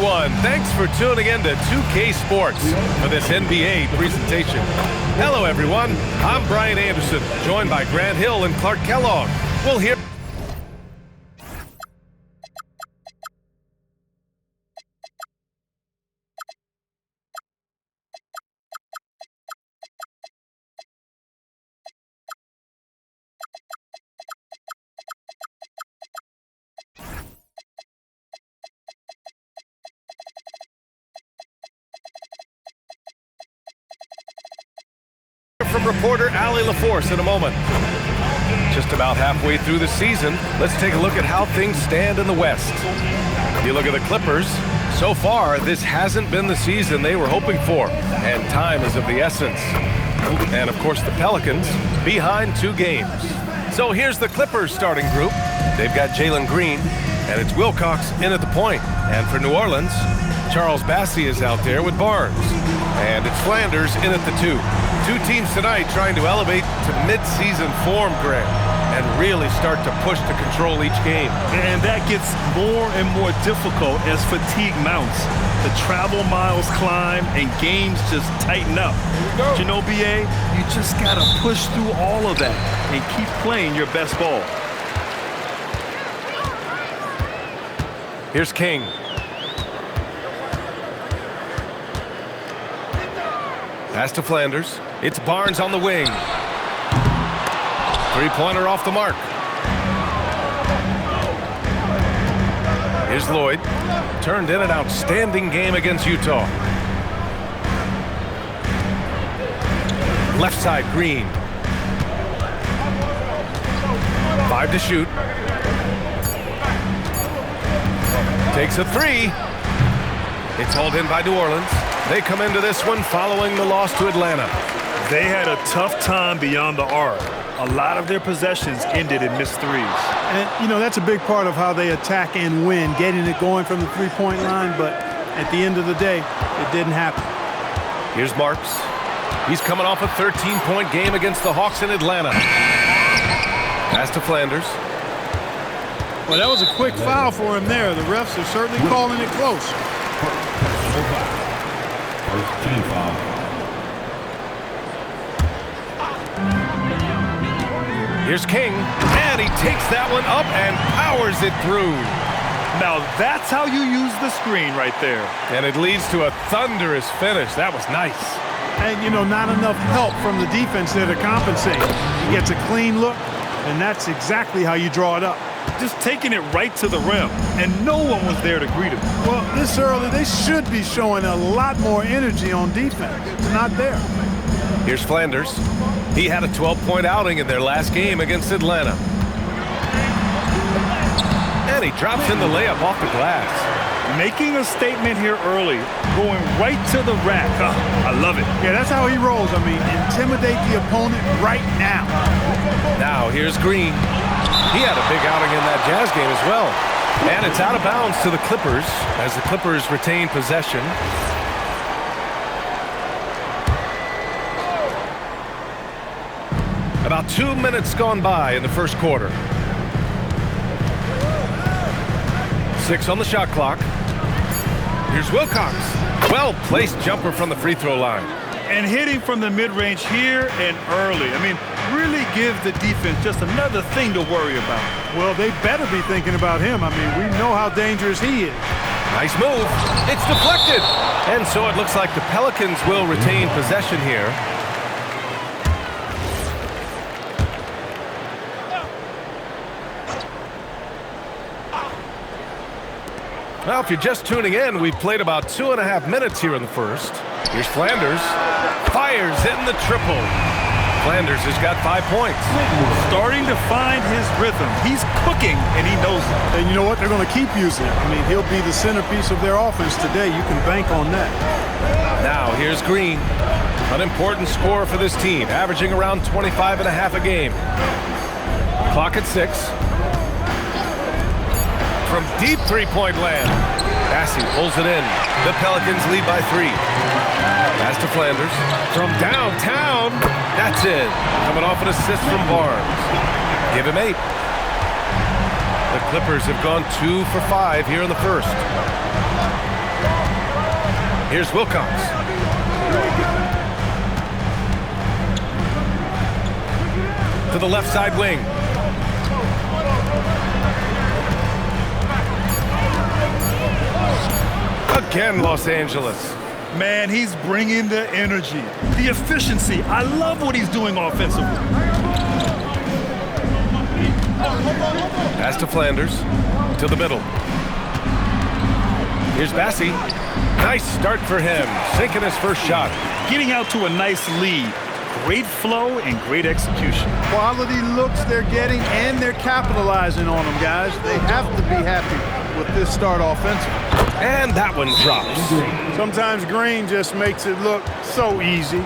everyone. Thanks for tuning in to 2K Sports for this NBA presentation. Hello, everyone. I'm Brian Anderson, joined by Grant Hill and Clark Kellogg. We'll hear from reporter Allie LaForce in a moment. Just about halfway through the season, let's take a look at how things stand in the West. If you look at the Clippers, so far this hasn't been the season they were hoping for, and time is of the essence. And of course the Pelicans, behind 2 games. So here's the Clippers starting group. They've got Jalen Green, and it's Wilcox in at the point. And for New Orleans, Charles Bassey is out there with Barnes. And it's Flanders in at the 2. 2 teams tonight trying to elevate to mid-season form, Grant, and really start to push to control each game. And that gets more and more difficult as fatigue mounts. The travel miles climb and games just tighten up. But you know, BA, you just got to push through all of that and keep playing your best ball. Here's King. Pass to Flanders. It's Barnes on the wing. 3-pointer off the mark. Here's Lloyd. Turned in an outstanding game against Utah. Left side, Green. 5 to shoot. Takes a 3. It's hauled in by New Orleans. They come into this one following the loss to Atlanta. They had a tough time beyond the arc. A lot of their possessions ended in missed threes. And, you know, that's a big part of how they attack and win, getting it going from the three-point line. But at the end of the day, it didn't happen. Here's Marks. He's coming off a 13-point game against the Hawks in Atlanta. Pass to Flanders. Well, that was a quick foul for him there. The refs are certainly calling it close. Team foul. Here's King, and he takes that one up and powers it through. Now that's how you use the screen right there. And it leads to a thunderous finish. That was nice. And, you know, not enough help from the defense there to compensate. He gets a clean look, and that's exactly how you draw it up. Just taking it right to the rim, and no one was there to greet him. Well, this early, they should be showing a lot more energy on defense. It's not there. Here's Flanders. He had a 12-point outing in their last game against Atlanta. And he drops in the layup off the glass. Making a statement here early, going right to the rack. I love it. Yeah, that's how he rolls. I mean, intimidate the opponent right now. Now, here's Green. He had a big outing in that Jazz game as well. And it's out of bounds to the Clippers as the Clippers retain possession. About 2 minutes gone by in the first quarter. 6 on the shot clock. Here's Wilcox. Well-placed jumper from the free throw line. And hitting from the mid-range here and early. I mean, really give the defense just another thing to worry about. Well, they better be thinking about him. I mean, we know how dangerous he is. Nice move. It's deflected. And so it looks like the Pelicans will retain possession here. Well, if you're just tuning in, we've played about 2.5 minutes here in the first. Here's Flanders. Fires in the triple. Flanders has got 5 points. Starting to find his rhythm. He's cooking, and he knows it. And you know what? They're going to keep using him. I mean, he'll be the centerpiece of their offense today. You can bank on that. Now, here's Green. An important scorer for this team, averaging around 25.5 a game. Clock at 6. From deep three-point land. Bassey pulls it in. The Pelicans lead by 3. Pass to Flanders. From downtown. That's it. Coming off an assist from Barnes. Give him 8. The Clippers have gone 2 for 5 here in the first. Here's Wilcox. To the left side wing. Again, Los Angeles. Man, he's bringing the energy, the efficiency. I love what he's doing offensively. Pass to Flanders. To the middle. Here's Bassi. Nice start for him. Sinking his first shot. Getting out to a nice lead. Great flow and great execution. Quality looks they're getting, and they're capitalizing on them, guys. They have to be happy with this start offensively. And that one drops. Sometimes Green just makes it look so easy.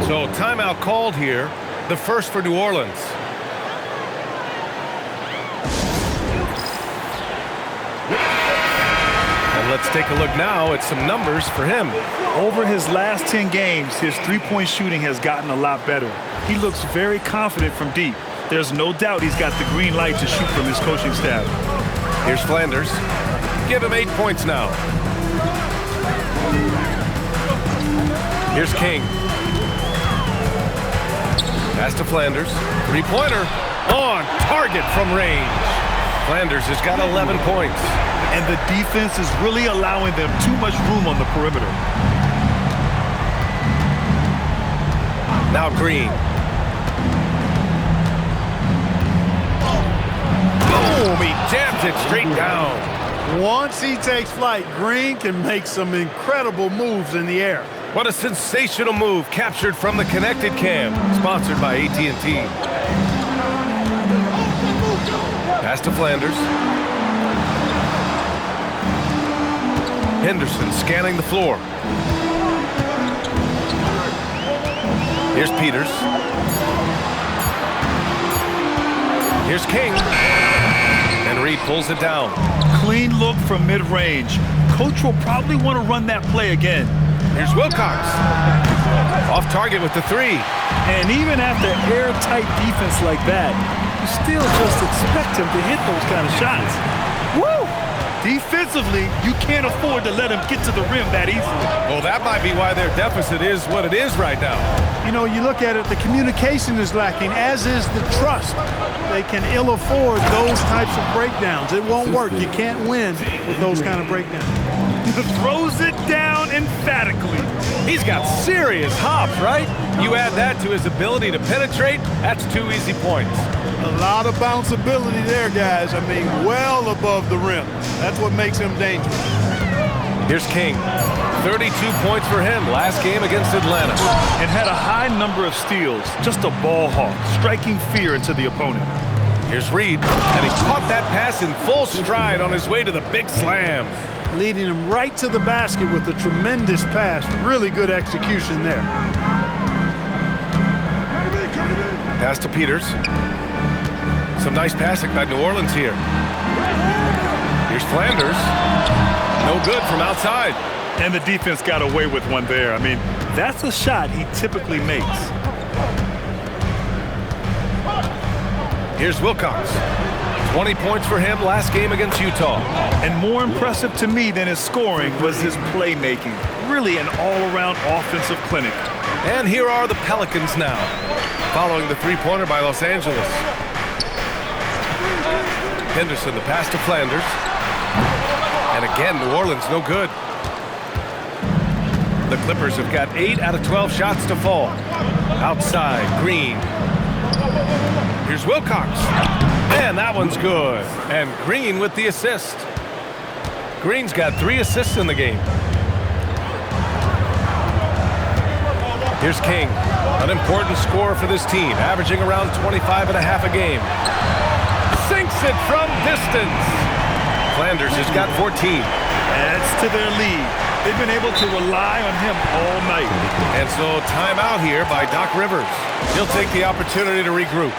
So timeout called here. The first for New Orleans. And let's take a look now at some numbers for him. Over his last 10 games, his three-point shooting has gotten a lot better. He looks very confident from deep. There's no doubt he's got the green light to shoot from his coaching staff. Here's Flanders. Give him 8 points now. Here's King. Pass to Flanders. Three-pointer. On target from range. Flanders has got 11 points. And the defense is really allowing them too much room on the perimeter. Now Green. Boom! He jams it straight down. Once he takes flight, Green can make some incredible moves in the air. What a sensational move captured from the connected cam. Sponsored by AT&T. Pass to Flanders. Henderson scanning the floor. Here's Peters. Here's King. And Reed pulls it down. Clean look from mid-range. Coach will probably want to run that play again. Here's Wilcox. Off target with the three. And even after airtight defense like that, you still just expect him to hit those kind of shots. Woo! Defensively, you can't afford to let him get to the rim that easily. Well, that might be why their deficit is what it is right now. You know, you look at it, the communication is lacking, as is the trust. They can ill afford those types of breakdowns. It won't work. You can't win with those kind of breakdowns. Throws it down emphatically. He's got serious hop, right? You add that to his ability to penetrate, that's 2 easy points. A lot of bounceability there, guys. I mean, well above the rim. That's what makes him dangerous. Here's King. 32 points for him last game against Atlanta. And had a high number of steals. Just a ball hawk, striking fear into the opponent. Here's Reed, and he caught that pass in full stride on his way to the big slam. Leading him right to the basket with a tremendous pass. Really good execution there. Pass to Peters. Some nice passing by New Orleans here. Here's Flanders. No good from outside. And the defense got away with one there. I mean, that's a shot he typically makes. Here's Wilcox. 20 points for him last game against Utah. And more impressive to me than his scoring was his playmaking. Really an all-around offensive clinic. And here are the Pelicans now, following the three-pointer by Los Angeles. Henderson, the pass to Flanders. And again, New Orleans no good. The Clippers have got 8 out of 12 shots to fall. Outside, Green. Here's Wilcox. Man, that one's good. And Green with the assist. Green's got 3 assists in the game. Here's King, an important scorer for this team, averaging around 25 and a half a game. Sinks it from distance. Flanders has got 14. Adds to their lead. They've been able to rely on him all night. And so timeout here by Doc Rivers. He'll take the opportunity to regroup.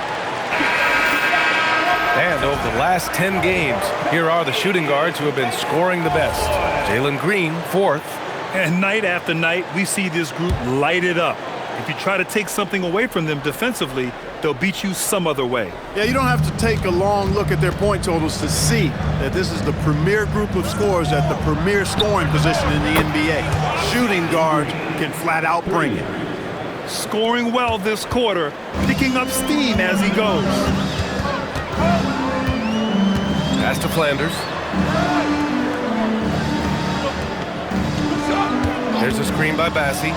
And over the last 10 games, here are the shooting guards who have been scoring the best. Jalen Green, 4th. And night after night, we see this group light it up. If you try to take something away from them defensively, they'll beat you some other way. Yeah, you don't have to take a long look at their point totals to see that this is the premier group of scorers at the premier scoring position in the NBA. Shooting guards can flat out bring it. Scoring well this quarter, picking up steam as he goes. Pass to Flanders. There's a screen by Bassi.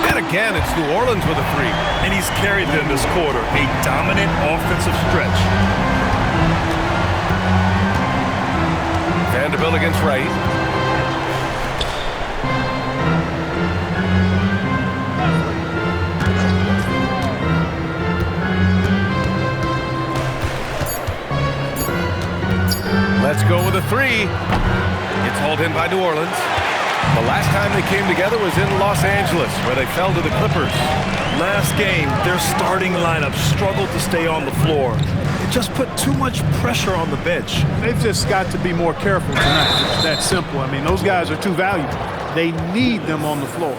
And again, it's New Orleans with a three. And he's carried them this quarter, a dominant offensive stretch. Vanderbilt against Wright. Let's go with a three. It's hauled in by New Orleans. The last time they came together was in Los Angeles, where they fell to the Clippers. Last game, their starting lineup struggled to stay on the floor. It just put too much pressure on the bench. They've just got to be more careful tonight. It's that simple. I mean, those guys are too valuable. They need them on the floor.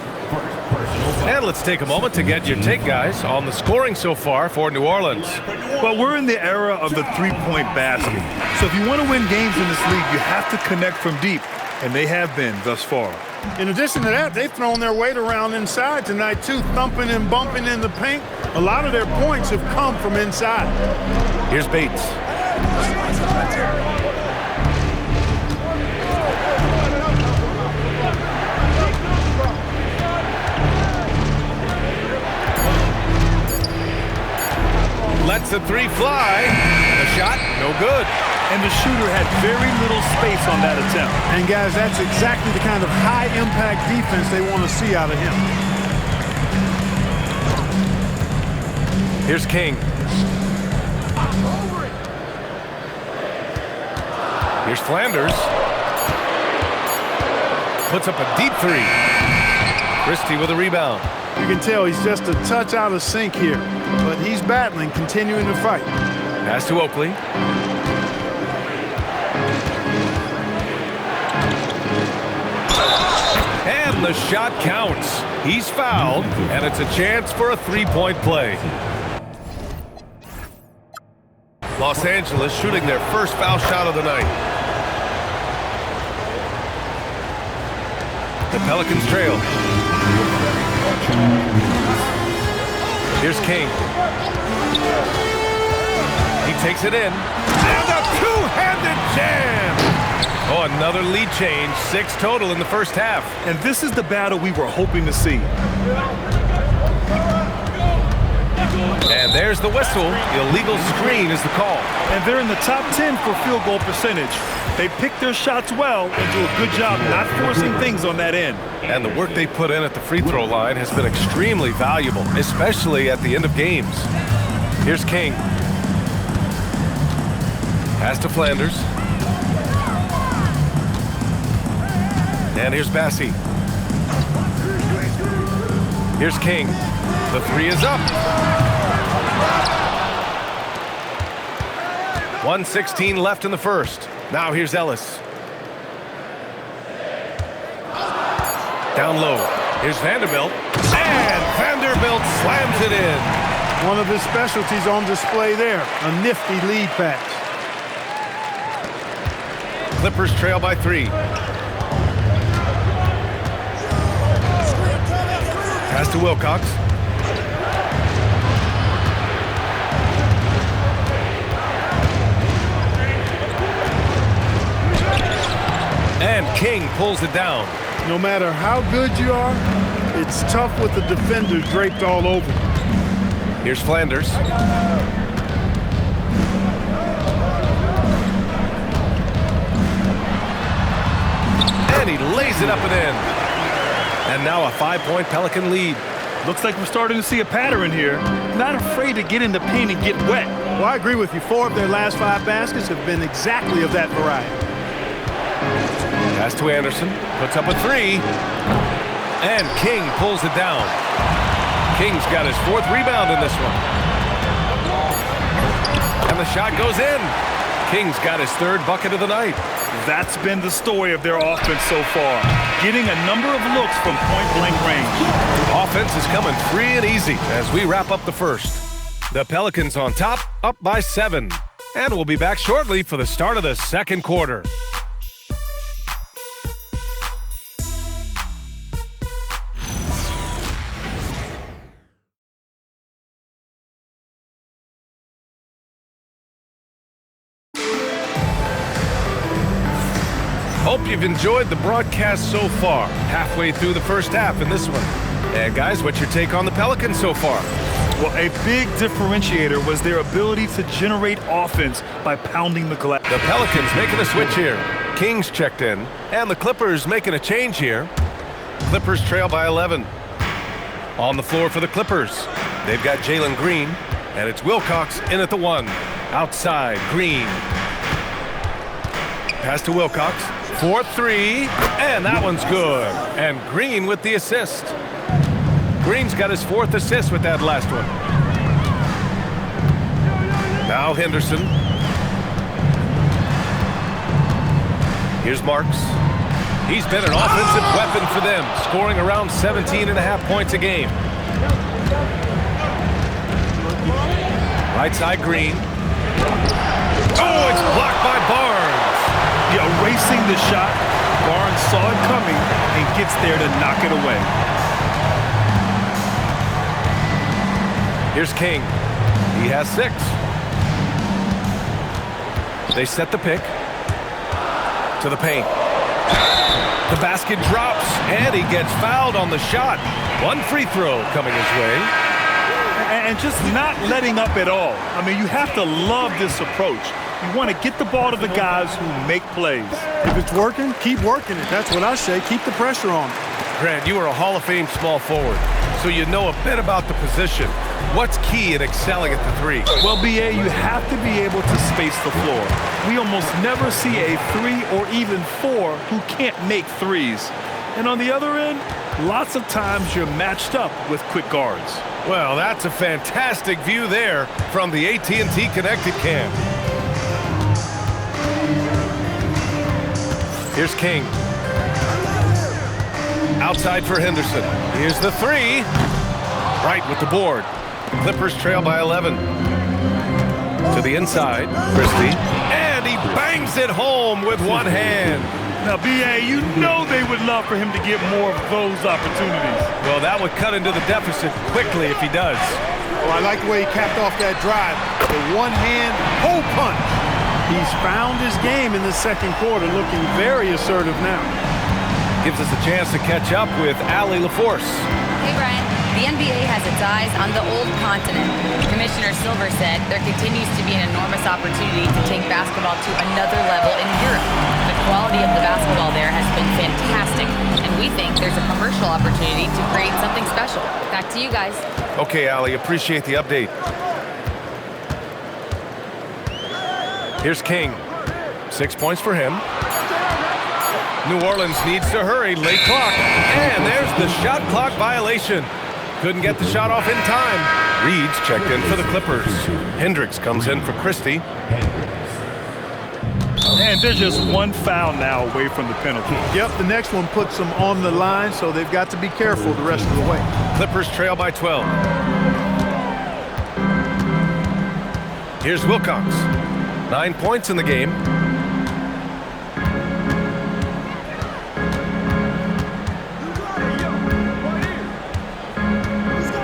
And let's take a moment to get your take, guys, on the scoring so far for New Orleans. Well, we're in the era of the three-point basket. So if you want to win games in this league, you have to connect from deep. And they have been thus far. In addition to that, they've thrown their weight around inside tonight, too, thumping and bumping in the paint. A lot of their points have come from inside. Here's Bates. Lets the three fly. The shot, no good. And the shooter had very little space on that attempt. And, guys, that's exactly the kind of high-impact defense they want to see out of him. Here's King. Here's Flanders. Puts up a deep three. Christie with a rebound. You can tell he's just a touch out of sync here, but he's battling, continuing to fight. Pass to Oakley. And the shot counts. He's fouled, and it's a chance for a three-point play. Los Angeles shooting their first foul shot of the night. The Pelicans trail. Here's King. He takes it in. And a two-handed jam! Oh, another lead change. 6 total in the first half. And this is the battle we were hoping to see. And there's the whistle. Illegal screen is the call. And they're in the top 10 for field goal percentage. They picked their shots well and do a good job not forcing things on that end. And the work they put in at the free throw line has been extremely valuable, especially at the end of games. Here's King. Pass to Flanders. And here's Bassi. Here's King. The three is up. 1:16 left in the first. Now here's Ellis. Down low. Here's Vanderbilt. And Vanderbilt slams it in. One of his specialties on display there, a nifty lead pass. Clippers trail by 3. Pass to Wilcox. And King pulls it down. No matter how good you are, it's tough with the defender draped all over. Here's Flanders. And he lays it up and in. And now a 5-point Pelican lead. Looks like we're starting to see a pattern here. Not afraid to get in the paint and get wet. Well, I agree with you. 4 of their last 5 baskets have been exactly of that variety. Pass to Anderson. Puts up a 3. And King pulls it down. King's got his 4th rebound in this one. And the shot goes in. King's got his 3rd bucket of the night. That's been the story of their offense so far. Getting a number of looks from point-blank range. Offense is coming free and easy as we wrap up the first. The Pelicans on top, up by 7. And we'll be back shortly for the start of the second quarter. Hope you've enjoyed the broadcast so far. Halfway through the first half in this one. And guys, what's your take on the Pelicans so far? Well, a big differentiator was their ability to generate offense by pounding the glass. The Pelicans making a switch here. Kings checked in, and the Clippers making a change here. Clippers trail by 11. On the floor for the Clippers, they've got Jalen Green, and it's Wilcox in at the 1. Outside, Green. Pass to Wilcox. 4-3, and that one's good. And Green with the assist. Green's got his 4th assist with that last one. Now Henderson. Here's Marks. He's been an offensive weapon for them, scoring around 17.5 points a game. Right side, Green. Oh, it's blocked by Barnes. Erasing the shot. Barnes saw it coming and gets there to knock it away. Here's King. He has 6. They set the pick. To the paint. The basket drops, and he gets fouled on the shot. 1 free throw coming his way. And just not letting up at all. I mean, you have to love this approach. You want to get the ball to the guys who make plays. If it's working, keep working it. That's what I say. Keep the pressure on. Grant, you are a Hall of Fame small forward, so you know a bit about the position. What's key in excelling at the 3? Well, B.A., you have to be able to space the floor. We almost never see a 3 or even 4 who can't make threes. And on the other end, lots of times you're matched up with quick guards. Well, that's a fantastic view there from the AT&T Connected Cam. Here's King. Outside for Henderson. Here's the 3. Right with the board. Clippers trail by 11. To the inside, Christie. And he bangs it home with one hand. Now, B.A., you know they would love for him to get more of those opportunities. Well, that would cut into the deficit quickly if he does. Oh, I like the way he capped off that drive. The one-hand hole punch. He's found his game in the second quarter, looking very assertive now. Gives us a chance to catch up with Allie LaForce. Hey, Brian. The NBA has its eyes on the old continent. Commissioner Silver said there continues to be an enormous opportunity to take basketball to another level in Europe. The quality of the basketball there has been fantastic, and we think there's a commercial opportunity to create something special. Back to you guys. Okay, Allie, appreciate the update. Here's King. 6 points for him. New Orleans needs to hurry. Late clock. And there's the shot clock violation. Couldn't get the shot off in time. Reed's checked in for the Clippers. Hendricks comes in for Christie. And they're just one foul now away from the penalty. Yep, the next one puts them on the line, so they've got to be careful the rest of the way. Clippers trail by 12. Here's Wilcox. 9 points in the game.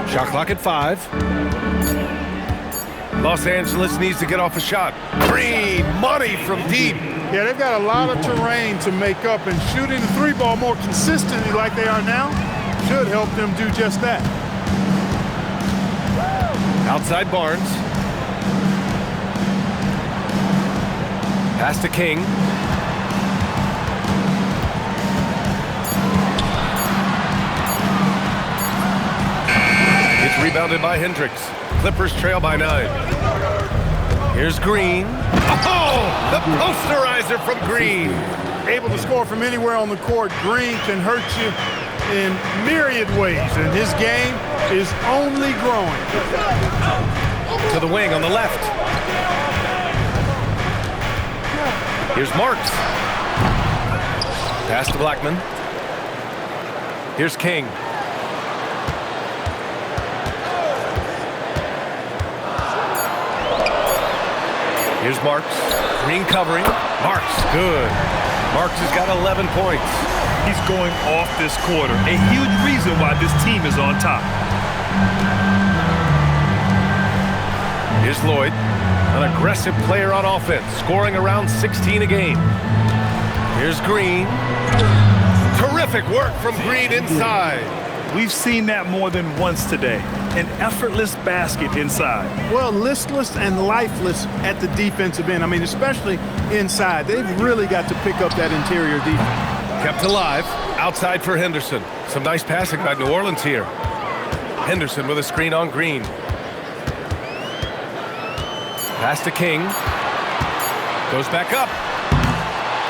Shot clock at 5. Los Angeles needs to get off a shot. Green, money from deep. Yeah, they've got a lot of terrain to make up, and shooting the 3-ball more consistently like they are now should help them do just that. Outside Barnes. Pass to King. It's rebounded by Hendricks. Clippers trail by 9. Here's Green. Oh, the posterizer from Green. Able to score from anywhere on the court. Green can hurt you in myriad ways, and his game is only growing. To the wing on the left. Here's Marks. Pass to Blackman. Here's King. Here's Marks. Green covering. Marks, good. Marks has got 11 points. He's going off this quarter. A huge reason why this team is on top. Here's Lloyd, an aggressive player on offense, scoring around 16 a game. Here's Green. Terrific work from Green inside. We've seen that more than once today. An effortless basket inside. Well, listless and lifeless at the defensive end. I mean, especially inside. They've really got to pick up that interior defense. Kept alive. Outside for Henderson. Some nice passing by New Orleans here. Henderson with a screen on Green. Pass to King. Goes back up.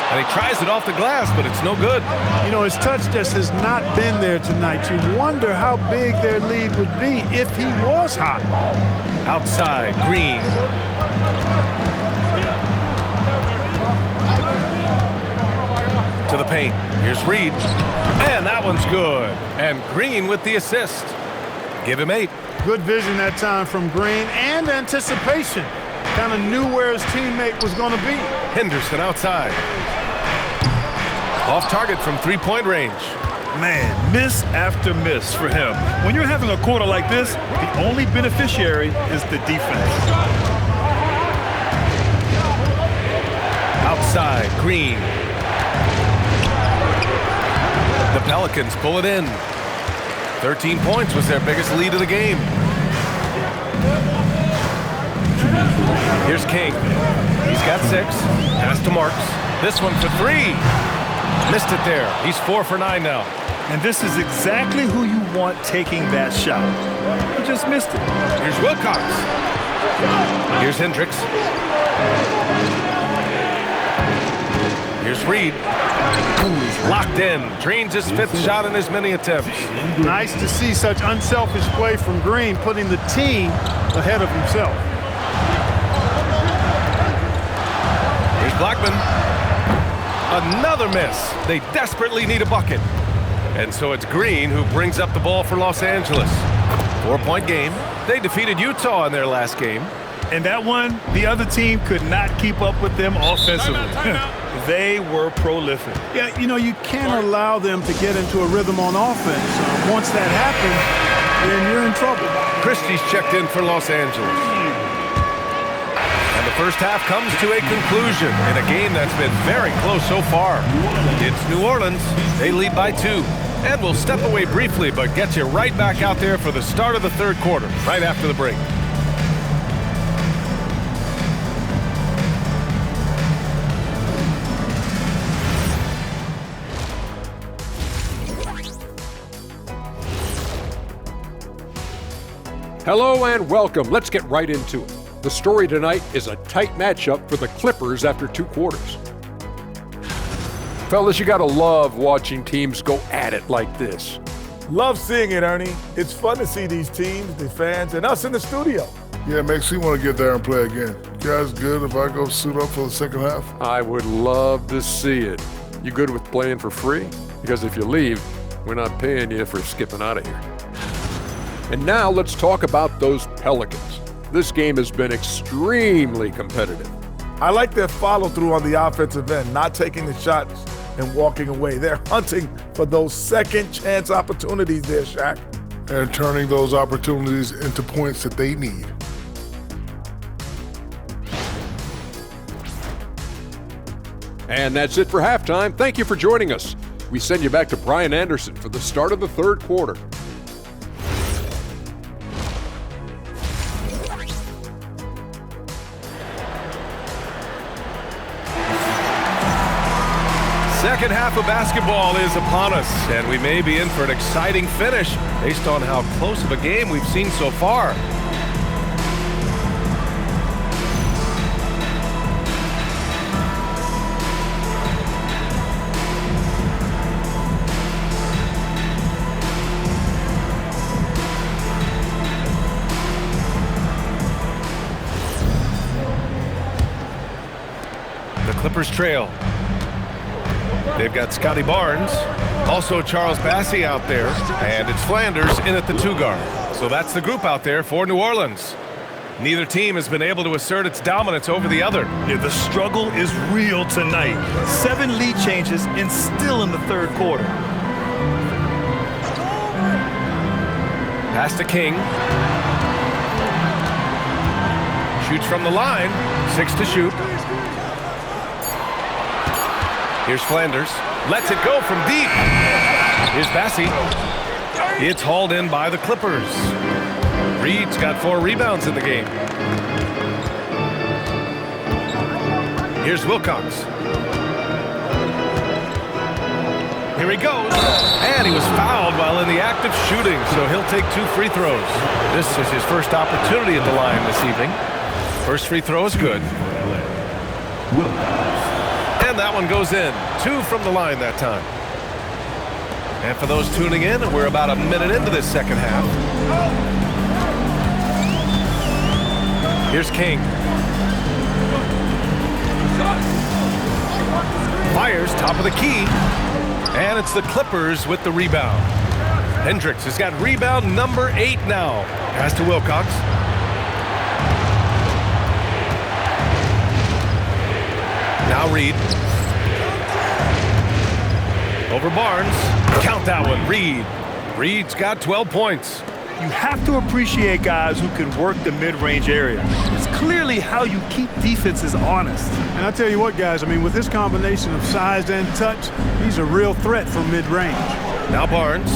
And he tries it off the glass, but it's no good. You know, his touch just has not been there tonight. You wonder how big their lead would be if he was hot. Outside, Green. To the paint. Here's Reed. And that one's good. And Green with the assist. Give him 8. Good vision that time from Green and anticipation. Kind of knew where his teammate was going to be. Henderson outside. Off target from three-point range. Man, miss after miss for him. When you're having a quarter like this, the only beneficiary is the defense. Outside, Green. The Pelicans pull it in. 13 points was their biggest lead of the game. Here's King. He's got 6. Pass to Marks. This one for 3. Missed it there. He's 4 for 9 now. And this is exactly who you want taking that shot. He just missed it. Here's Wilcox. Here's Hendricks. Here's Reed. Locked in. Drains his 5th shot in as many attempts. Nice to see such unselfish play from Green, putting the team ahead of himself. Here's Blackman. Another miss. They desperately need a bucket. And so it's Green who brings up the ball for Los Angeles. 4-point game. They defeated Utah in their last game. And that one, the other team could not keep up with them offensively. They were prolific. Yeah, you know, you can't allow them to get into a rhythm on offense. Once that happens, then you're in trouble. Christie's checked in for Los Angeles. And the first half comes to a conclusion in a game that's been very close so far. It's New Orleans. They lead by 2. And we'll step away briefly, but get you right back out there for the start of the third quarter, right after the break. Hello and welcome. Let's get right into it. The story tonight is a tight matchup for the Clippers after 2 quarters. Fellas, you gotta love watching teams go at it like this. Love seeing it, Ernie. It's fun to see these teams, the fans, and us in the studio. Yeah, it makes me want to get there and play again. Guys, good if I go suit up for the second half? I would love to see it. You good with playing for free? Because if you leave, we're not paying you for skipping out of here. And now let's talk about those Pelicans. This game has been extremely competitive. I like their follow-through on the offensive end, not taking the shots and walking away. They're hunting for those second-chance opportunities there, Shaq. And turning those opportunities into points that they need. And that's it for halftime. Thank you for joining us. We send you back to Brian Anderson for the start of the third quarter. Second half of basketball is upon us, and we may be in for an exciting finish based on how close of a game we've seen so far. The Clippers trail. They've got Scotty Barnes, also Charles Bassey out there, and it's Flanders in at the 2 guard. So that's the group out there for New Orleans. Neither team has been able to assert its dominance over the other. Yeah, the struggle is real tonight. 7 lead changes and still in the third quarter. Pass to King. Shoots from the line. 6 to shoot. Here's Flanders. Lets it go from deep. Here's Bassi. It's hauled in by the Clippers. Reed's got 4 rebounds in the game. Here's Wilcox. Here he goes. And he was fouled while in the act of shooting, so he'll take 2 free throws. This is his first opportunity at the line this evening. First free throw is good. And that one goes in. 2 from the line that time. And for those tuning in, we're about a minute into this second half. Here's King. Fires top of the key. And it's the Clippers with the rebound. Hendricks has got rebound number 8 now. Pass to Wilcox. Now Reed. Over Barnes. Count that one. Reed. Reed's got 12 points. You have to appreciate guys who can work the mid-range area. It's clearly how you keep defenses honest. And I tell you what, guys, I mean, with this combination of size and touch, he's a real threat from mid-range. Now Barnes.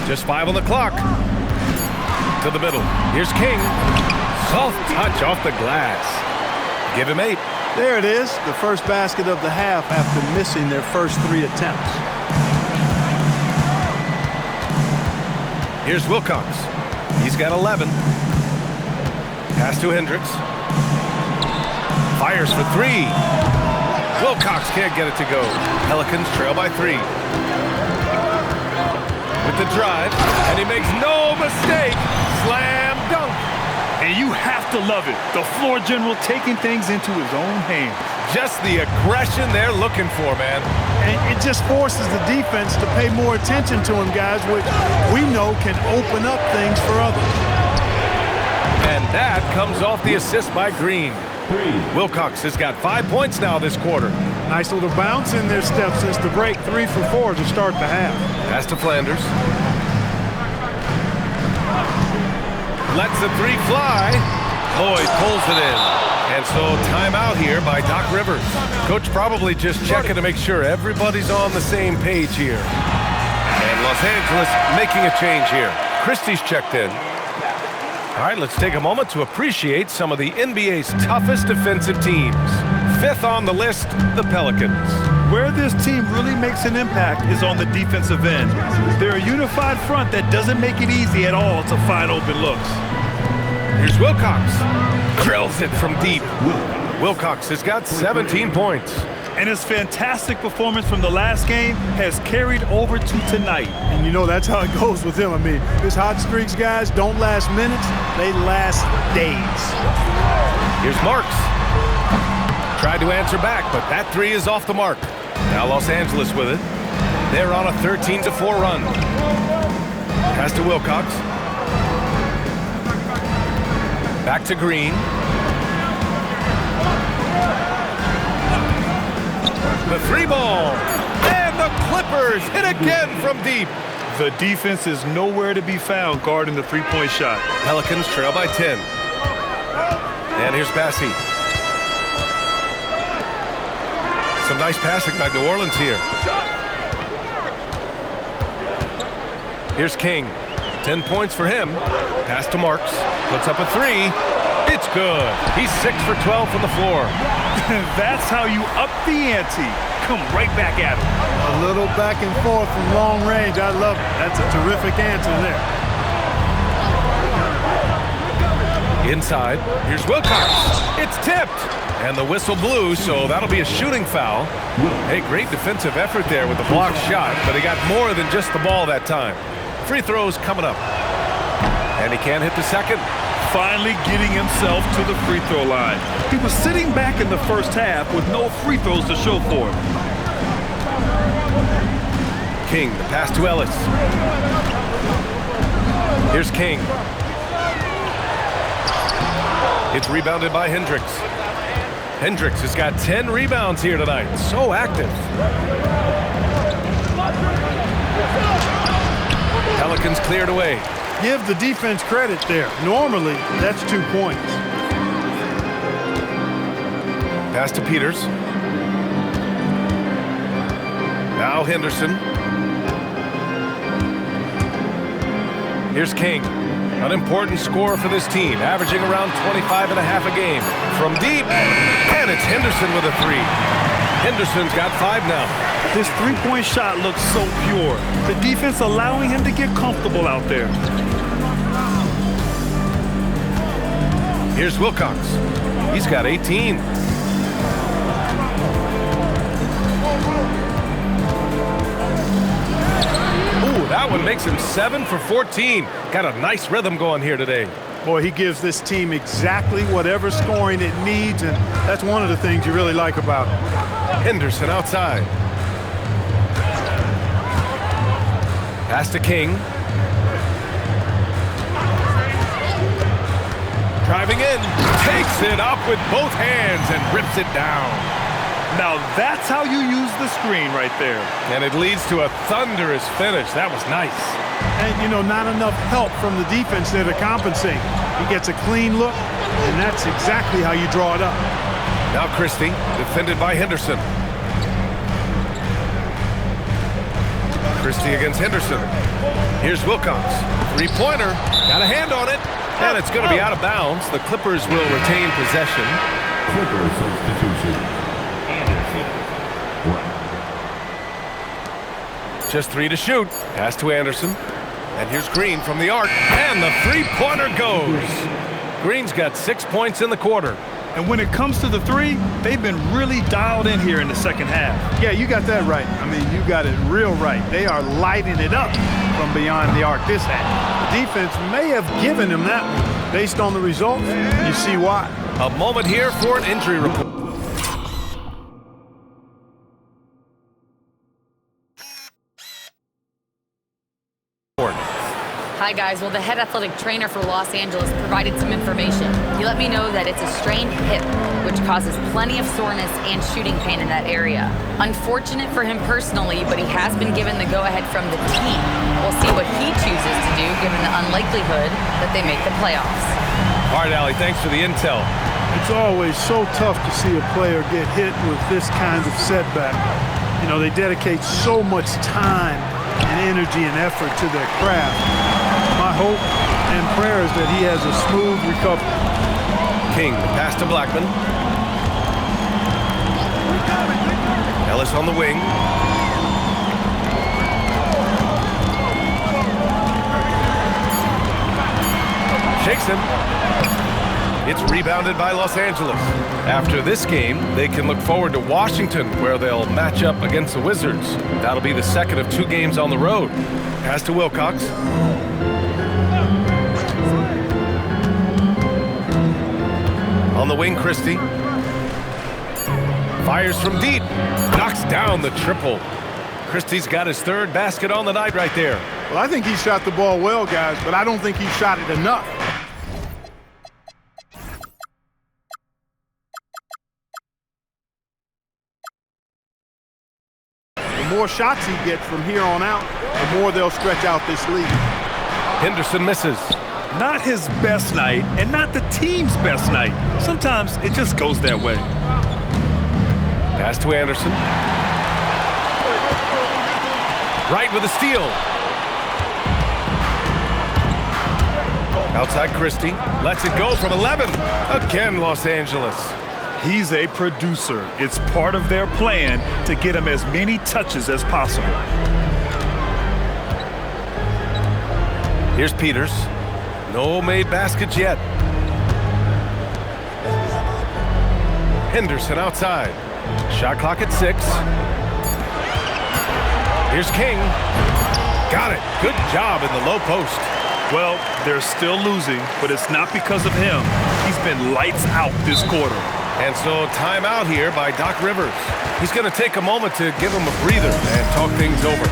Just 5 on the clock. To the middle. Here's King. Soft touch off the glass. Give him 8. There it is, the first basket of the half after missing their first 3 attempts. Here's Wilcox. He's got 11. Pass to Hendricks. Fires for 3. Wilcox can't get it to go. Pelicans trail by 3. With the drive, and he makes no mistake. Slam dunk. And you have to love it. The floor general taking things into his own hands. Just the aggression they're looking for, man. And it just forces the defense to pay more attention to him, guys, which we know can open up things for others. And that comes off the assist by Green. Wilcox has got 5 points now this quarter. Nice little bounce in their step since the break. 3 for 4 to start the half. Pass to Flanders. Lets the 3 fly. Lloyd pulls it in. And so timeout here by Doc Rivers. Coach probably just checking to make sure everybody's on the same page here. And Los Angeles making a change here. Christie's checked in. All right, let's take a moment to appreciate some of the NBA's toughest defensive teams. 5th on the list, the Pelicans. Where this team really makes an impact is on the defensive end. They're a unified front that doesn't make it easy at all to find open looks. Here's Wilcox. Drills it from deep. Wilcox has got 17 points. And his fantastic performance from the last game has carried over to tonight. And you know that's how it goes with him. I mean, his hot streaks, guys, don't last minutes. They last days. Here's Marks. Tried to answer back, but that 3 is off the mark. Now Los Angeles with it. They're on a 13-4 run. Pass to Wilcox. Back to Green. The 3 ball. And the Clippers hit again from deep. The defense is nowhere to be found guarding the 3-point shot. Pelicans trail by 10. And here's Bassi. Some nice passing by New Orleans here. Here's King. 10 points for him. Pass to Marks. Puts up a 3. It's good. He's 6 for 12 from the floor. That's how you up the ante. Come right back at him. A little back and forth from long range. I love it. That's a terrific answer there. Inside. Here's Wilcox. It's tipped. And the whistle blew, so that'll be a shooting foul. Hey, great defensive effort there with the blocked shot, but he got more than just the ball that time. Free throws coming up. And he can't hit the second. Finally getting himself to the free throw line. He was sitting back in the first half with no free throws to show for it. King, the pass to Ellis. Here's King. It's rebounded by Hendricks. Hendricks has got 10 rebounds here tonight. So active. Pelicans cleared away. Give the defense credit there. Normally, that's 2 points. Pass to Peters. Now Henderson. Here's King. An important scorer for this team, averaging around 25 and a half a game. From deep, and it's Henderson with a three. Henderson's got 5 now. His three-point shot looks so pure. The defense allowing him to get comfortable out there. Here's Wilcox. He's got 18. Ooh, that one makes him 7 for 14. Got a nice rhythm going here today. Boy, he gives this team exactly whatever scoring it needs, and that's one of the things you really like about him. Henderson outside. Pass to King. Driving in, takes it up with both hands and rips it down. Now that's how you use the screen right there. And it leads to a thunderous finish. That was nice. And, you know, not enough help from the defense there to compensate. He gets a clean look, and that's exactly how you draw it up. Now Christie, defended by Henderson. Christie against Henderson. Here's Wilcox. Three-pointer. Got a hand on it. And it's going to be out of bounds. The Clippers will retain possession. Clipper substitution. Anderson. Just 3 to shoot. Pass to Anderson. And here's Green from the arc. And the three-pointer goes. Green's got 6 points in the quarter. And when it comes to the three, they've been really dialed in here in the second half. Yeah, you got that right. I mean, you got it real right. They are lighting it up from beyond the arc this half. The defense may have given him that one. Based on the results, you see why. A moment here for an injury report. Hi guys, well the head athletic trainer for Los Angeles provided some information. He let me know that it's a strained hip, which causes plenty of soreness and shooting pain in that area. Unfortunate for him personally, but he has been given the go-ahead from the team. We'll see what he chooses to do given the unlikelihood that they make the playoffs. All right, Allie, thanks for the intel. It's always so tough to see a player get hit with this kind of setback. You know, they dedicate so much time and energy and effort to their craft. My hope and prayer is that he has a smooth recovery. King, pass to Blackman. Ellis on the wing. Shakes him. It's rebounded by Los Angeles. After this game, they can look forward to Washington, where they'll match up against the Wizards. That'll be the second of 2 games on the road. Pass to Wilcox. On the wing, Christie. Fires from deep. Knocks down the triple. Christie's got his 3rd basket on the night right there. Well, I think he shot the ball well, guys, but I don't think he shot it enough. The more shots he gets from here on out, the more they'll stretch out this lead. Henderson misses. Not his best night, and not the team's best night. Sometimes it just goes that way. Pass to Anderson. Right with a steal. Outside Christie. Lets it go from 11. Again, Los Angeles. He's a producer. It's part of their plan to get him as many touches as possible. Here's Peters. No made baskets yet. Henderson outside. Shot clock at 6. Here's King. Got it. Good job in the low post. Well, they're still losing, but it's not because of him. He's been lights out this quarter. And so timeout here by Doc Rivers. He's going to take a moment to give him a breather and talk things over.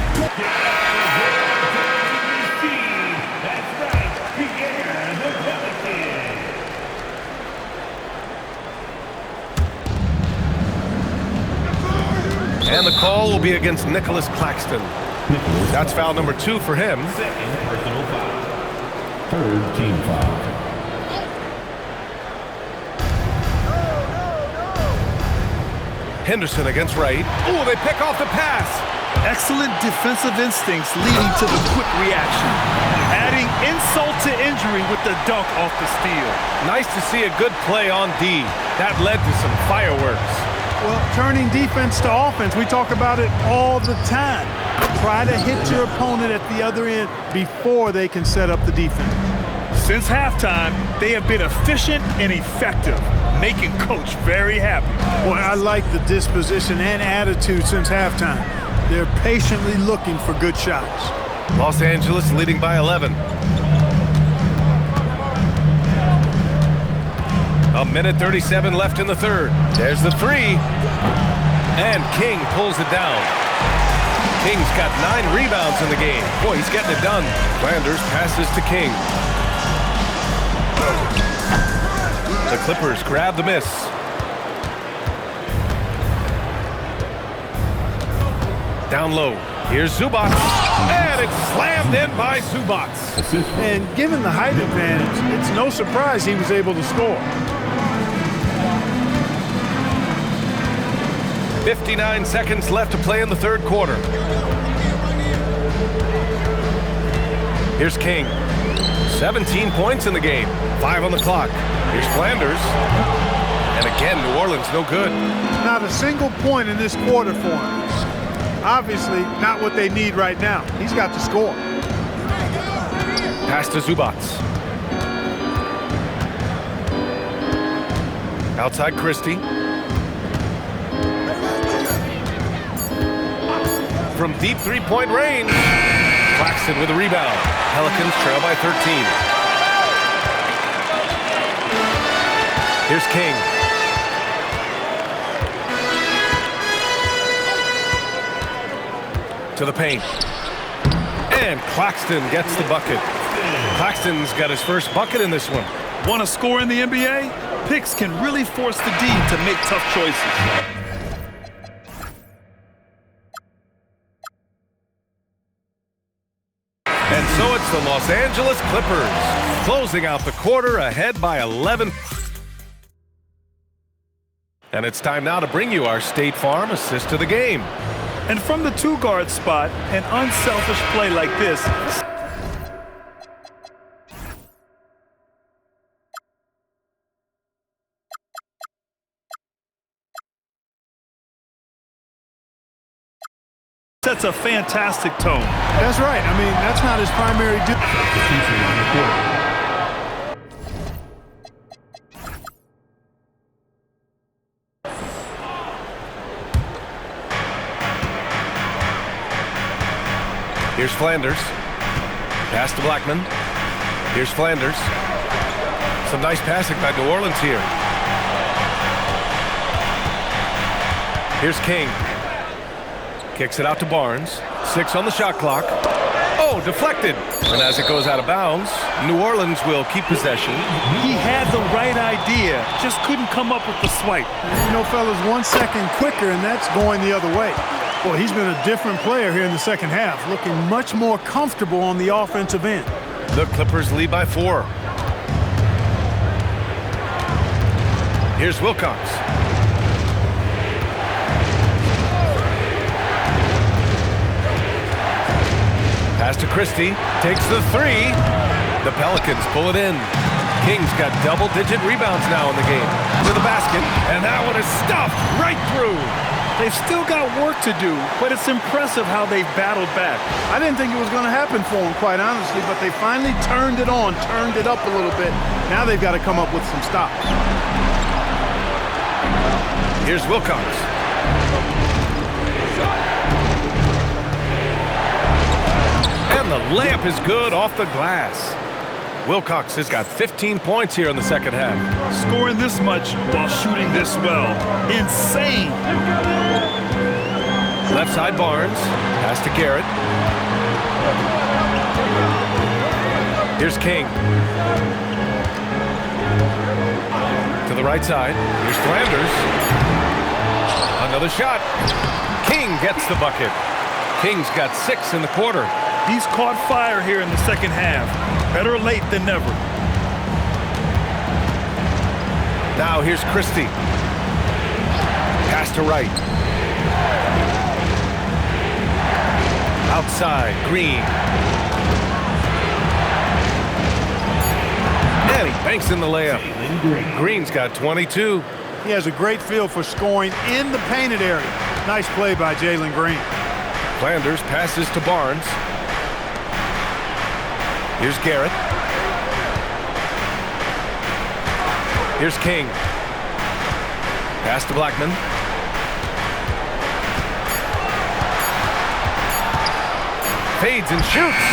And the call will be against Nicholas Claxton. That's foul number 2 for him. Personal foul. Third team foul. Henderson against Wright. Ooh, they pick off the pass. Excellent defensive instincts leading to the quick reaction. Adding insult to injury with the dunk off the steal. Nice to see a good play on D. That led to some fireworks. Well, turning defense to offense, we talk about it all the time. Try to hit your opponent at the other end before they can set up the defense. Since halftime, they have been efficient and effective, making Coach very happy. Boy, I like the disposition and attitude since halftime. They're patiently looking for good shots. Los Angeles leading by 11. A minute 37 left in the third. There's the 3. And King pulls it down. King's got 9 rebounds in the game. Boy, he's getting it done. Flanders passes to King. The Clippers grab the miss. Down low. Here's Zubac. And it's slammed in by Zubac. And given the height advantage, it's no surprise he was able to score. 59 seconds left to play in the third quarter. Here's King. 17 points in the game. 5 on the clock. Here's Flanders. And again, New Orleans no good. Not a single point in this quarter for him. Obviously, not what they need right now. He's got to score. Pass to Zubac. Outside Christie. From deep three-point range. Claxton with a rebound. Pelicans trail by 13. Here's King. To the paint. And Claxton gets the bucket. Claxton's got his first bucket in this one. Want to score in the NBA? Picks can really force the D to make tough choices. And so it's the Los Angeles Clippers closing out the quarter ahead by 11. And it's time now to bring you our State Farm assist of the game. And from the 2-guard spot, an unselfish play like this. Sets a fantastic tone. That's right. I mean, that's not his primary duty. Here's Flanders. Pass to Blackman. Here's Flanders. Some nice passing by New Orleans here. Here's King. Kicks it out to Barnes. 6 on the shot clock. Oh, deflected. And as it goes out of bounds, New Orleans will keep possession. He had the right idea, just couldn't come up with the swipe. You know, fellas, 1 second quicker, and that's going the other way. Boy, he's been a different player here in the second half, looking much more comfortable on the offensive end. The Clippers lead by 4. Here's Wilcox. Pass to Christie. Takes the 3. The Pelicans pull it in. King's got double-digit rebounds now in the game. To the basket, and that one is stuffed right through. They've still got work to do, but it's impressive how they've battled back. I didn't think it was going to happen for them, quite honestly, but they finally turned it on, turned it up a little bit. Now they've got to come up with some stops. Here's Wilcox. And the layup is good off the glass. Wilcox has got 15 points here in the second half. Scoring this much while shooting this well. Insane. Left side Barnes. Pass to Garrett. Here's King. To the right side. Here's Flanders. Another shot. King gets the bucket. King's got 6 in the quarter. He's caught fire here in the second half. Better late than never. Now here's Christie. Pass to Wright. Outside, Green. And he banks in the layup. Green's got 22. He has a great feel for scoring in the painted area. Nice play by Jalen Green. Flanders passes to Barnes. Here's Garrett. Here's King. Pass to Blackman. Fades and shoots.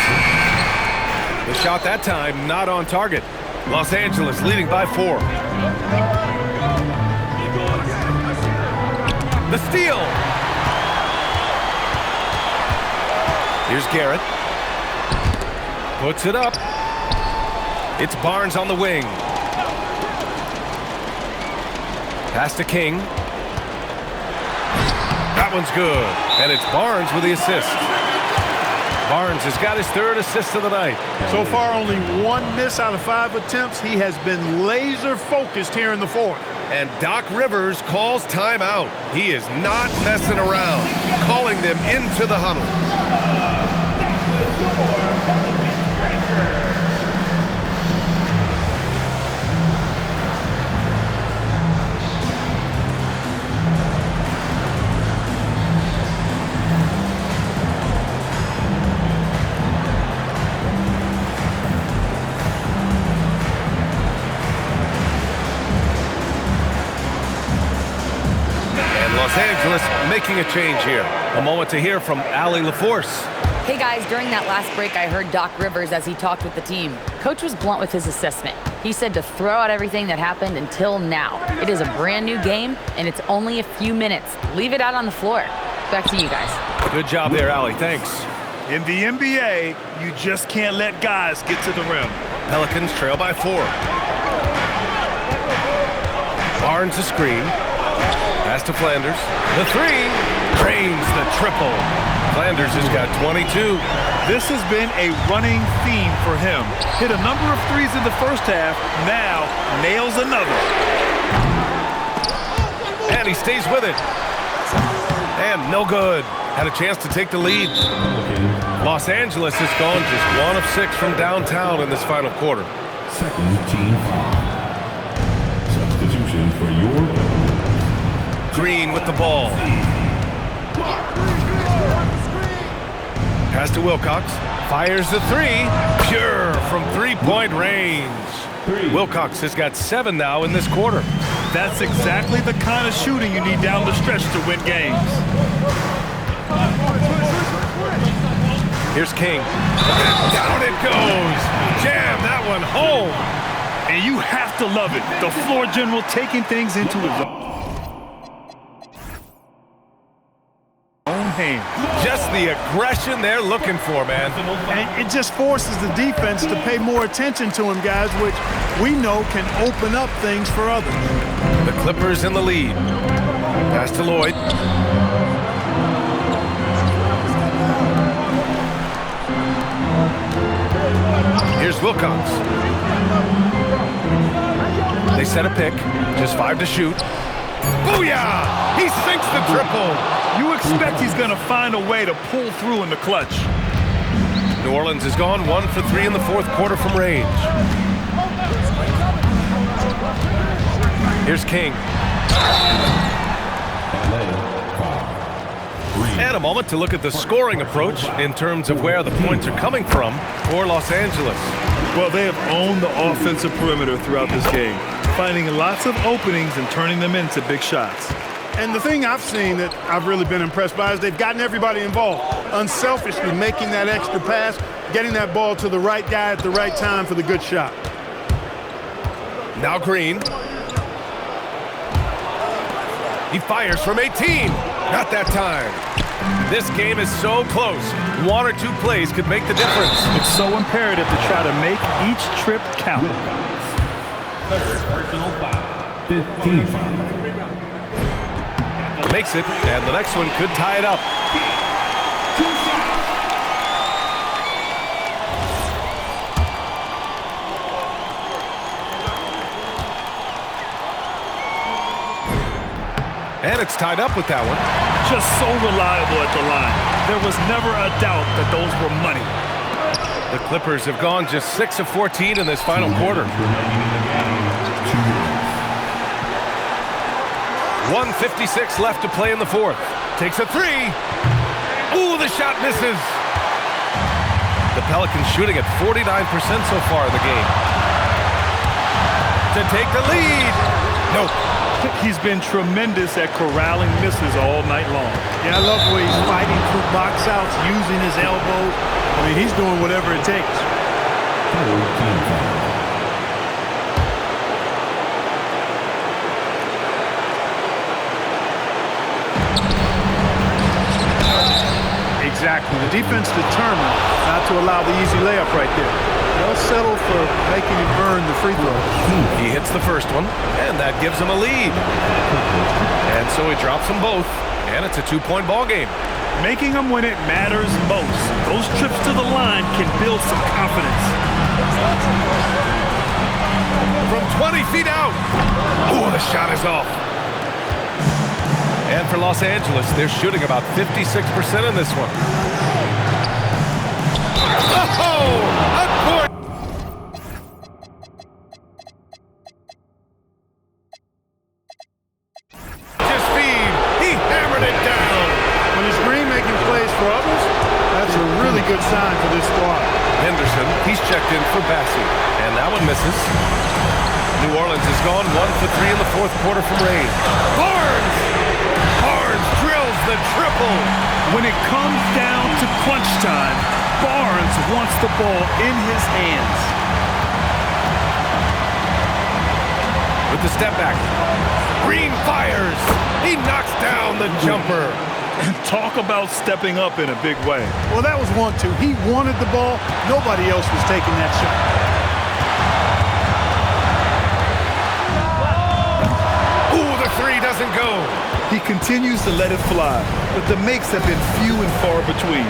The shot that time not on target. Los Angeles leading by 4. The steal. Here's Garrett. Puts it up. It's Barnes on the wing. Pass to King. That one's good. And it's Barnes with the assist. Barnes has got his 3rd assist of the night. So far, only 1 miss out of 5 attempts. He has been laser focused here in the 4th. And Doc Rivers calls timeout. He is not messing around, calling them into the huddle. Los Angeles making a change here. A moment to hear from Allie LaForce. Hey guys, during that last break, I heard Doc Rivers as he talked with the team. Coach was blunt with his assessment. He said to throw out everything that happened until now. It is a brand new game, and it's only a few minutes. Leave it out on the floor. Back to you guys. Good job there, Allie. Thanks. In the NBA, you just can't let guys get to the rim. Pelicans trail by 4. Barnes a screen. Pass to Flanders. The 3. Drains the triple. Flanders has got 22. This has been a running theme for him. Hit a number of threes in the first half. Now nails another. And he stays with it. And no good. Had a chance to take the lead. Los Angeles has gone just 1 of 6 from downtown in this final quarter. Second team foul. Substitution for your Green with the ball. Pass to Wilcox. Fires the 3. Pure from 3-point range. Wilcox has got 7 now in this quarter. That's exactly the kind of shooting you need down the stretch to win games. Here's King. Down it goes. Jam that one home. And you have to love it. The floor general taking things into his own hands. Just the aggression they're looking for, man. And it just forces the defense to pay more attention to him, guys, which we know can open up things for others. The Clippers in the lead. Pass to Lloyd. Here's Wilcox. They set a pick. Just 5 to shoot. Booyah! He sinks the triple. You expect he's going to find a way to pull through in the clutch. New Orleans has gone 1 for 3 in the 4th quarter from range. Here's King. And a moment to look at the scoring approach in terms of where the points are coming from for Los Angeles. Well, they have owned the offensive perimeter throughout this game, finding lots of openings and turning them into big shots. And the thing I've seen that I've really been impressed by is they've gotten everybody involved, unselfishly making that extra pass, getting that ball to the right guy at the right time for the good shot. Now Green. He fires from 18. Not that time. This game is so close. 1 or 2 plays could make the difference. It's so imperative to try to make each trip count. Third personal foul. 15 foul. Makes it, and the next one could tie it up. And it's tied up with that one. Just so reliable at the line. There was never a doubt that those were money. The Clippers have gone just 6 of 14 in this final quarter. 1:56 left to play in the fourth. Takes a three. Ooh, the shot misses. The Pelicans shooting at 49% so far in the game. To take the lead. Nope. He's been tremendous at corralling misses all night long. Yeah, I love the way he's fighting through box outs, using his elbows. I mean, he's doing whatever it takes. Exactly. The defense determined not to allow the easy layup right there. They'll settle for making him earn the free throw. He hits the first one, and that gives him a lead. And so he drops them both, and it's a two-point ball game. Making them when it matters most. Those trips to the line can build some confidence. From 20 feet out. Ooh, the shot is off. And for Los Angeles, they're shooting about 56% in this one. Oh, unfortunate. Just feed. He hammered it down. When it's Green making plays for others, that's a really good sign for this squad. Henderson, he's checked in for Bassie, and that one misses. New Orleans has gone 1 for 3 in the fourth quarter from Reign. Barnes drills the triple. When it comes down to crunch time, Barnes wants the ball in his hands. With the step back, Green fires. He knocks down the jumper. Talk about stepping up in a big way. Well, that was 1-2. He wanted the ball. Nobody else was taking that shot. Ooh, the three doesn't go. He continues to let it fly, but the makes have been few and far between.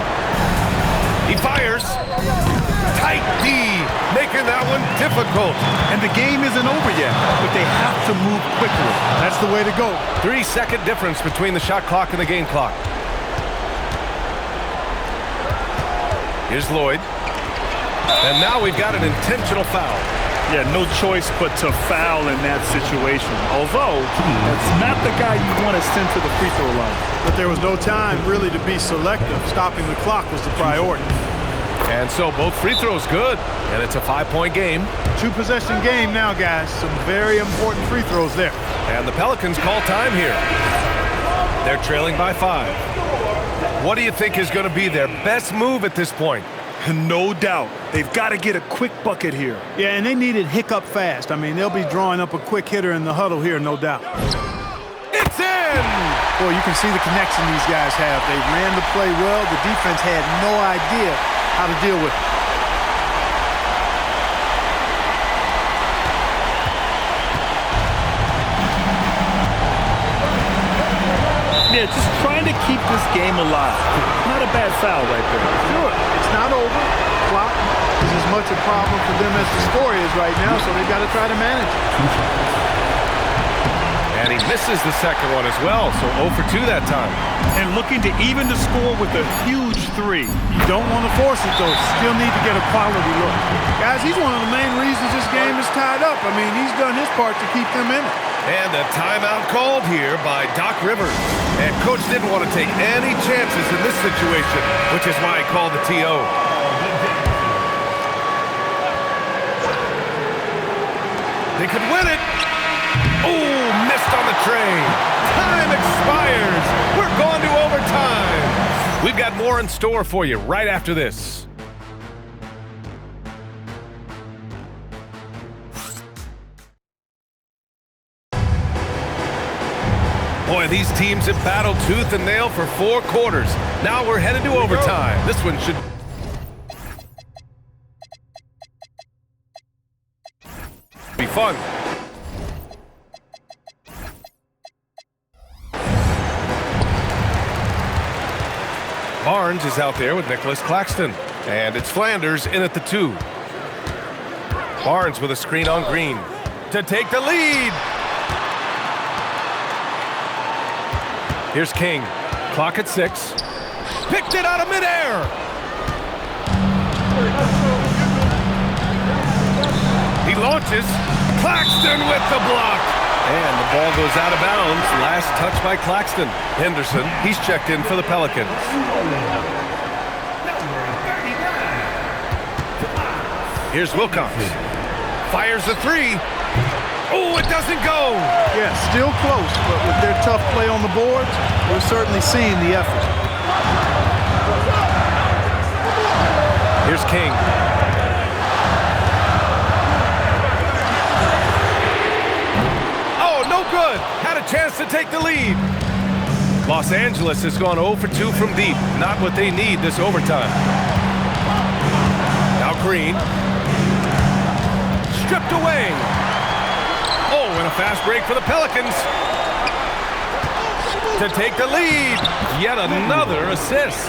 He fires. Tight D, making that one difficult. And the game isn't over yet, but they have to move quickly. That's the way to go. 3-second difference between the shot clock and the game clock. Here's Lloyd. And now we've got an intentional foul. Yeah, no choice but to foul in that situation. Although, that's not the guy you want to send to the free throw line. But there was no time really to be selective. Stopping the clock was the priority. And so both free throws good, and it's a 5-point game. 2-possession game now, guys. Some very important free throws there. And the Pelicans call time here. They're trailing by 5. What do you think is going to be their best move at this point? No doubt. They've got to get a quick bucket here. Yeah, and they need it hiccup fast. I mean, they'll be drawing up a quick hitter in the huddle here, no doubt. It's in! Boy, you can see the connection these guys have. They ran the play well. The defense had no idea how to deal with it. Yeah, just trying to keep this game alive. Not a bad foul right there. Sure, it's not over. Clock is as much a problem for them as the score is right now, so they've got to try to manage it. And he misses the second one as well, so 0 for 2 that time. And looking to even the score with a huge three. You don't want to force it, though. Still need to get a quality look. Guys, he's one of the main reasons this game is tied up. I mean, he's done his part to keep them in it. And a timeout called here by Doc Rivers. And Coach didn't want to take any chances in this situation, which is why he called the TO. They could win it. Oh, missed on the tray. Time expires. We're going to overtime. We've got more in store for you right after this. Boy, these teams have battled tooth and nail for 4 quarters. Now we're headed to overtime. This one should be fun. Barnes is out there with Nicholas Claxton. And it's Flanders in at the 2. Barnes with a screen on Green to take the lead. Here's King. Clock at 6. Picked it out of midair. He launches. Claxton with the block. And the ball goes out of bounds. Last touch by Claxton. Henderson, he's checked in for the Pelicans. Here's Wilcox. Fires the 3. Oh, it doesn't go. Yeah, still close, but with their tough play on the boards, we're certainly seeing the effort. Here's King. Oh, no good. Had a chance to take the lead. Los Angeles has gone 0 for 2 from deep. Not what they need this overtime. Now Green. Stripped away. Oh, and a fast break for the Pelicans to take the lead. Yet another assist.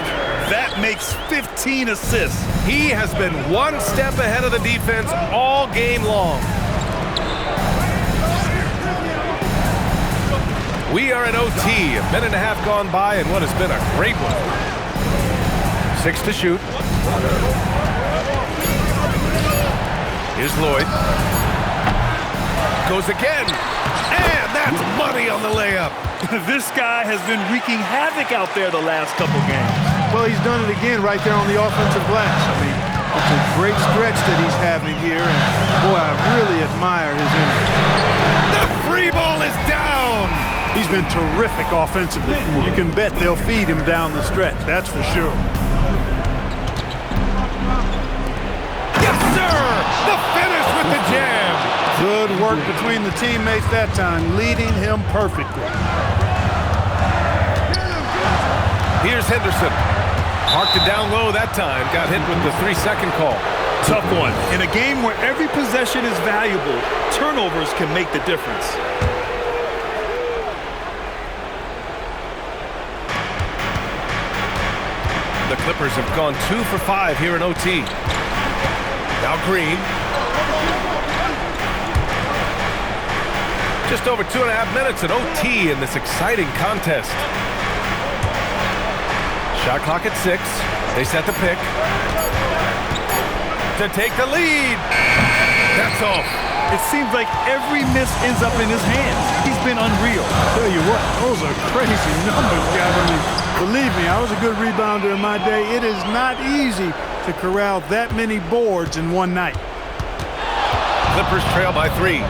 That makes 15 assists. He has been one step ahead of the defense all game long. We are in OT. A minute and a half gone by in what has been a great one. 6 to shoot. Here's Lloyd. Goes again. And that's money on the layup. This guy has been wreaking havoc out there the last couple games. Well, he's done it again right there on the offensive glass. I mean, it's a great stretch that he's having here, and boy, I really admire his energy. The free ball is down. He's been terrific offensively. You can bet they'll feed him down the stretch, that's for sure. Yes, sir! The finish with the jam. Good work between the teammates that time, leading him perfectly. Here's Henderson. Marked it down low that time. Got hit with the 3-second call. Tough one. In a game where every possession is valuable, turnovers can make the difference. The Clippers have gone 2 for 5 here in OT. Now Green. Just over 2.5 minutes in OT in this exciting contest. Shot clock at 6. They set the pick. To take the lead. That's off. It seems like every miss ends up in his hands. He's been unreal. Tell you what, those are crazy numbers, guys. I mean, believe me, I was a good rebounder in my day. It is not easy to corral that many boards in one night. Clippers trail by 3.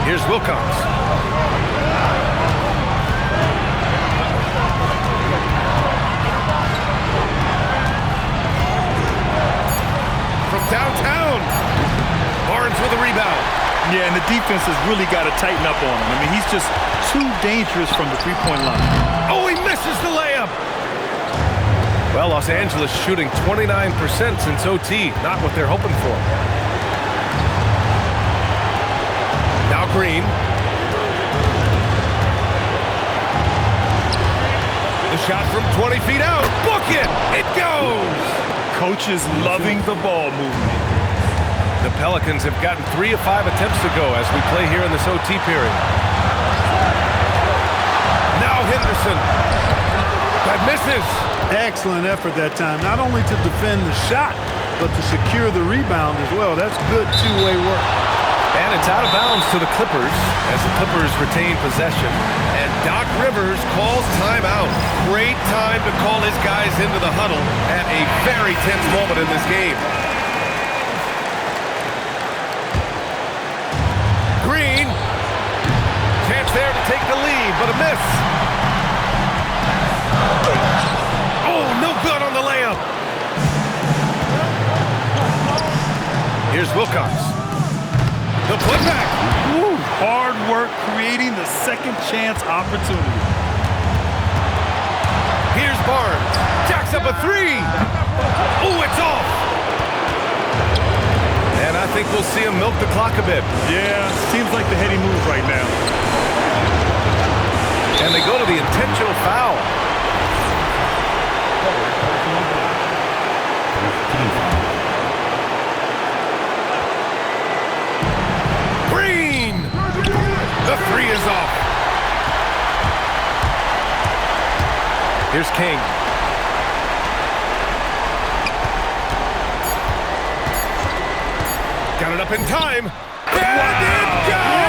Here's Wilcox. From downtown. Barnes with a rebound. Yeah, and the defense has really got to tighten up on him. I mean, he's just too dangerous from the three-point line. Oh, he misses the layup. Well, Los Angeles shooting 29% since OT. Not what they're hoping for. Now Green. The shot from 20 feet out. Book it. It goes. Coaches loving the ball movement. The Pelicans have gotten 3 of 5 attempts to go as we play here in this OT period. Now Henderson. That misses. Excellent effort that time, not only to defend the shot, but to secure the rebound as well. That's good two-way work. And it's out of bounds to the Clippers as the Clippers retain possession. And Doc Rivers calls timeout. Great time to call his guys into the huddle at a very tense moment in this game. Green. Chance there to take the lead, but a miss. Oh, no good on the layup. Here's Wilcox. The putback. Woo, hard work creating the second chance opportunity. Here's Barnes. Jacks up a 3. Oh, it's off. And I think we'll see him milk the clock a bit. Yeah, seems like the heady move right now. And they go to the intentional foul. Green! The three is off. Here's King. Got it up in time. And it goes!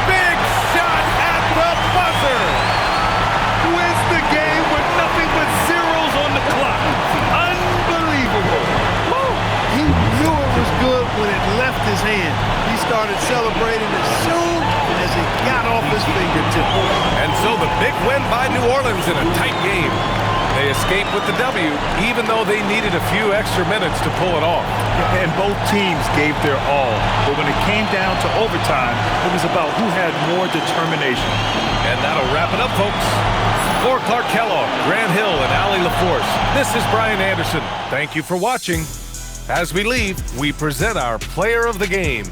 Big shot at the buzzer! Wins the game with nothing but zeros on the clock. Unbelievable. He knew it was good when it left his hand. He started celebrating as soon as it got off his fingertip. And so the big win by New Orleans in a tight game. They escaped with the W, even though they needed a few extra minutes to pull it off. And both teams gave their all. But when it came down to overtime, it was about who had more determination. And that'll wrap it up, folks. For Clark Kellogg, Grant Hill, and Allie LaForce, this is Brian Anderson. Thank you for watching. As we leave, we present our player of the game.